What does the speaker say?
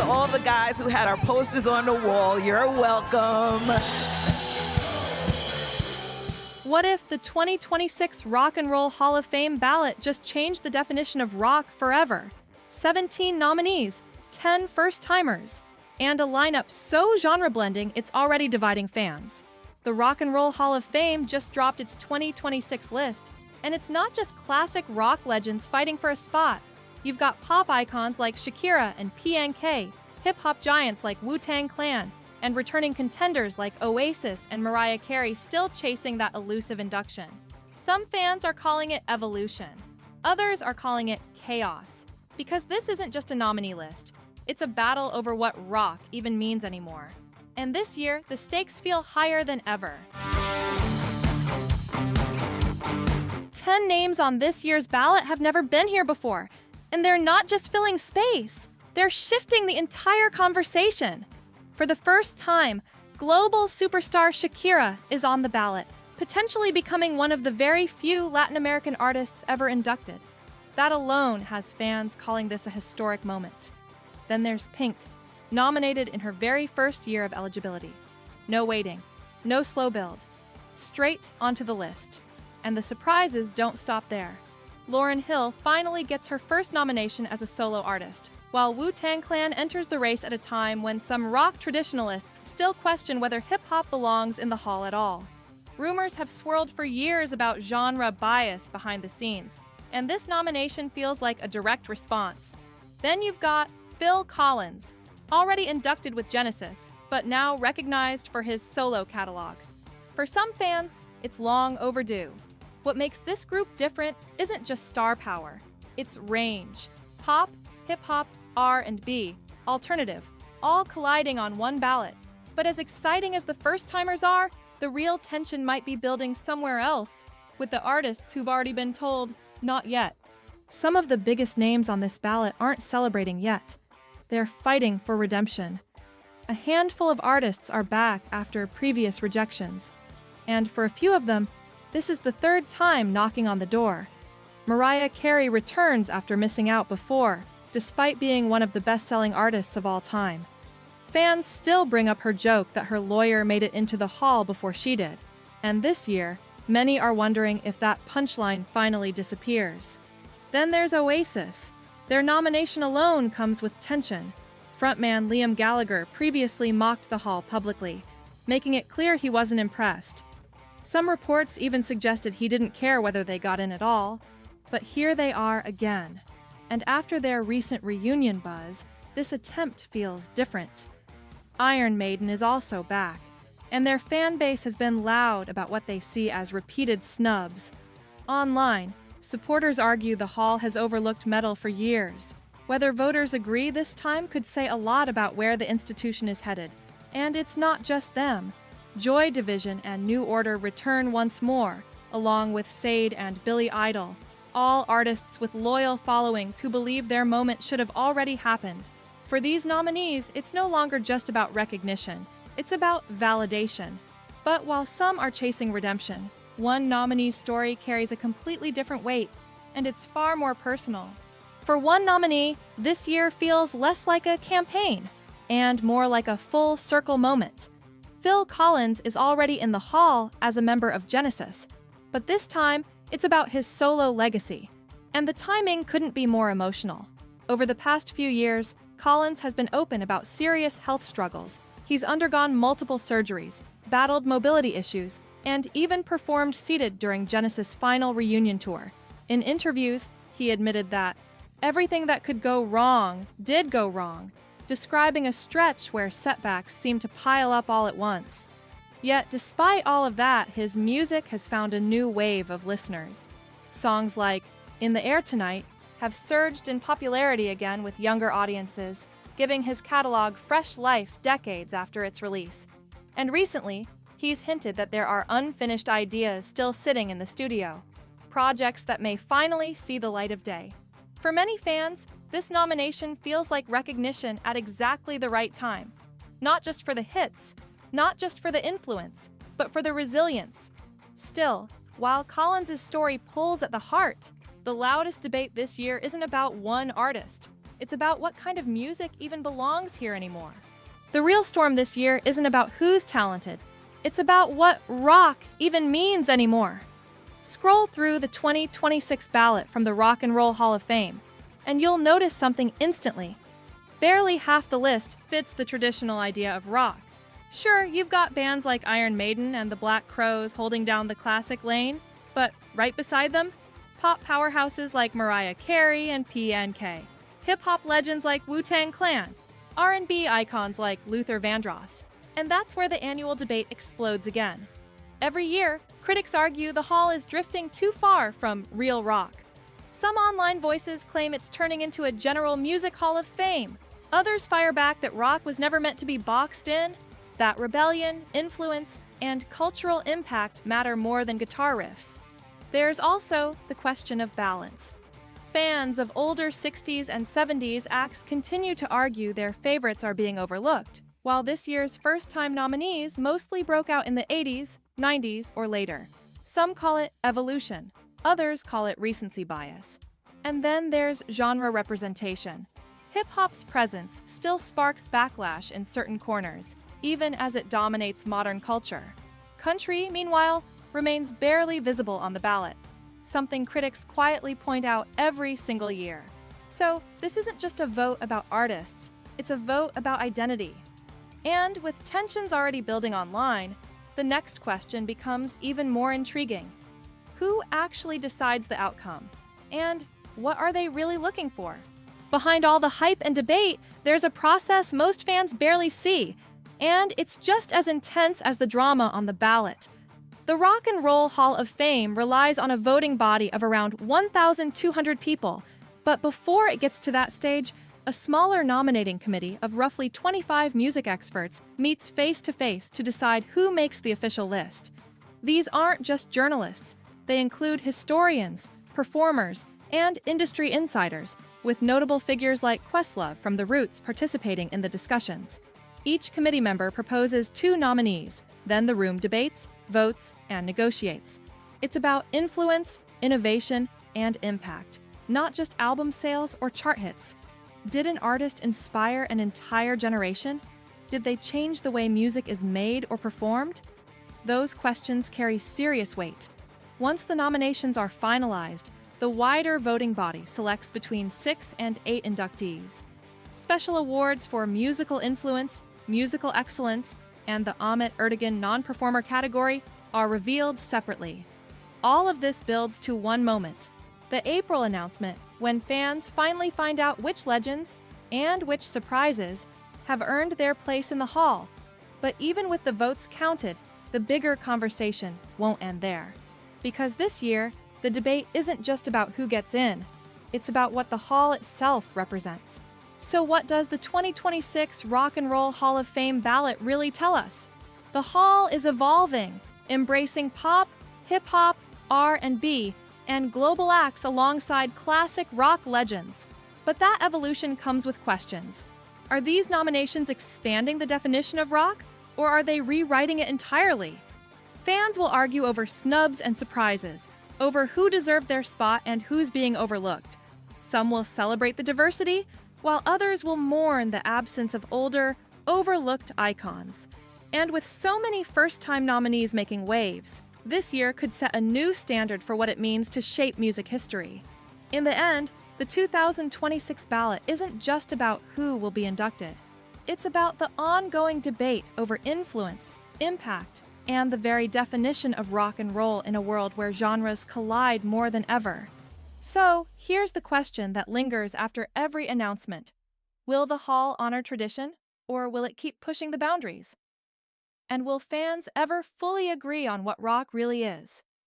all the guys who had our posters on the wall. You're welcome. What if the 2026 Rock and Roll Hall of Fame ballot just changed the definition of rock forever? 17 nominees, 10 first-timers, and a lineup so genre-blending it's already dividing fans. The Rock and Roll Hall of Fame just dropped its 2026 list, and it's not just classic rock legends fighting for a spot. You've got pop icons like Shakira and PNK, hip-hop giants like Wu-Tang Clan, and returning contenders like Oasis and Mariah Carey still chasing that elusive induction. Some fans are calling it evolution. Others are calling it chaos. Because this isn't just a nominee list. It's a battle over what rock even means anymore. And this year, the stakes feel higher than ever. 10 names on this year's ballot have never been here before. And they're not just filling space. They're shifting the entire conversation. For the first time, global superstar Shakira is on the ballot, potentially becoming one of the very few Latin American artists ever inducted. That alone has fans calling this a historic moment. Then there's Pink, nominated in her very first year of eligibility. No waiting, no slow build, straight onto the list. And the surprises don't stop there. Lauryn Hill finally gets her first nomination as a solo artist, while Wu-Tang Clan enters the race at a time when some rock traditionalists still question whether hip-hop belongs in the hall at all. Rumors have swirled for years about genre bias behind the scenes, and this nomination feels like a direct response. Then you've got Phil Collins, already inducted with Genesis, but now recognized for his solo catalog. For some fans, it's long overdue. What makes this group different isn't just star power, it's range. Pop, hip-hop, R&B, alternative, all colliding on one ballot. But as exciting as the first-timers are, the real tension might be building somewhere else, with the artists who've already been told, not yet. Some of the biggest names on this ballot aren't celebrating yet. They're fighting for redemption. A handful of artists are back after previous rejections. And for a few of them, this is the third time knocking on the door. Mariah Carey returns after missing out before, despite being one of the best-selling artists of all time. Fans still bring up her joke that her lawyer made it into the hall before she did. And this year, many are wondering if that punchline finally disappears. Then there's Oasis. Their nomination alone comes with tension. Frontman Liam Gallagher previously mocked the hall publicly, making it clear he wasn't impressed. Some reports even suggested he didn't care whether they got in at all. But here they are again. And after their recent reunion buzz, this attempt feels different. Iron Maiden is also back, and their fan base has been loud about what they see as repeated snubs. Online, supporters argue the hall has overlooked metal for years. Whether voters agree this time could say a lot about where the institution is headed. And it's not just them. Joy Division and New Order return once more, along with Sade and Billy Idol, all artists with loyal followings who believe their moment should have already happened. For these nominees, it's no longer just about recognition, it's about validation. But while some are chasing redemption, one nominee's story carries a completely different weight, and it's far more personal. For one nominee, this year feels less like a campaign, and more like a full circle moment. Phil Collins is already in the hall as a member of Genesis, but this time, it's about his solo legacy. And the timing couldn't be more emotional. Over the past few years, Collins has been open about serious health struggles. He's undergone multiple surgeries, battled mobility issues, and even performed seated during Genesis' final reunion tour. In interviews, he admitted that everything that could go wrong did go wrong, describing a stretch where setbacks seemed to pile up all at once. Yet, despite all of that, his music has found a new wave of listeners. Songs like In the Air Tonight have surged in popularity again with younger audiences, giving his catalog fresh life decades after its release. And recently, he's hinted that there are unfinished ideas still sitting in the studio, projects that may finally see the light of day. For many fans, this nomination feels like recognition at exactly the right time. Not just for the hits, not just for the influence, but for the resilience. Still, while Collins' story pulls at the heart, the loudest debate this year isn't about one artist. It's about what kind of music even belongs here anymore. The real storm this year isn't about who's talented. It's about what rock even means anymore. Scroll through the 2026 ballot from the Rock and Roll Hall of Fame, and you'll notice something instantly. Barely half the list fits the traditional idea of rock. Sure, you've got bands like Iron Maiden and the Black Crowes holding down the classic lane, but right beside them, pop powerhouses like Mariah Carey and PNK, hip-hop legends like Wu-Tang Clan, R&B icons like Luther Vandross. And that's where the annual debate explodes again. Every year, critics argue the hall is drifting too far from real rock. Some online voices claim it's turning into a general music hall of fame. Others fire back that rock was never meant to be boxed in, that rebellion, influence, and cultural impact matter more than guitar riffs. There's also the question of balance. Fans of older 60s and 70s acts continue to argue their favorites are being overlooked, while this year's first-time nominees mostly broke out in the 80s, 90s, or later. Some call it evolution, others call it recency bias. And then there's genre representation. Hip-hop's presence still sparks backlash in certain corners, even as it dominates modern culture. Country, meanwhile, remains barely visible on the ballot, something critics quietly point out every single year. So, this isn't just a vote about artists, it's a vote about identity. And with tensions already building online, the next question becomes even more intriguing. Who actually decides the outcome? And what are they really looking for? Behind all the hype and debate, there's a process most fans barely see, and it's just as intense as the drama on the ballot. The Rock and Roll Hall of Fame relies on a voting body of around 1,200 people, but before it gets to that stage, a smaller nominating committee of roughly 25 music experts meets face-to-face to decide who makes the official list. These aren't just journalists. They include historians, performers, and industry insiders, with notable figures like Questlove from The Roots participating in the discussions. Each committee member proposes 2 nominees, then the room debates, votes, and negotiates. It's about influence, innovation, and impact, not just album sales or chart hits. Did an artist inspire an entire generation? Did they change the way music is made or performed? Those questions carry serious weight. Once the nominations are finalized, the wider voting body selects between 6 and 8 inductees. Special awards for musical influence, musical excellence, and the Ahmet Ertegun non-performer category are revealed separately. All of this builds to one moment, the April announcement, when fans finally find out which legends and which surprises have earned their place in the hall. But even with the votes counted, the bigger conversation won't end there. Because this year, the debate isn't just about who gets in, it's about what the hall itself represents. So what does the 2026 Rock and Roll Hall of Fame ballot really tell us? The hall is evolving, embracing pop, hip-hop, R&B, and global acts alongside classic rock legends. But that evolution comes with questions. Are these nominations expanding the definition of rock, or are they rewriting it entirely? Fans will argue over snubs and surprises, over who deserved their spot and who's being overlooked. Some will celebrate the diversity, while others will mourn the absence of older, overlooked icons. And with so many first-time nominees making waves, this year could set a new standard for what it means to shape music history. In the end, the 2026 ballot isn't just about who will be inducted. It's about the ongoing debate over influence, impact, and the very definition of rock and roll in a world where genres collide more than ever. So, here's the question that lingers after every announcement. Will the hall honor tradition, or will it keep pushing the boundaries? And will fans ever fully agree on what rock really is?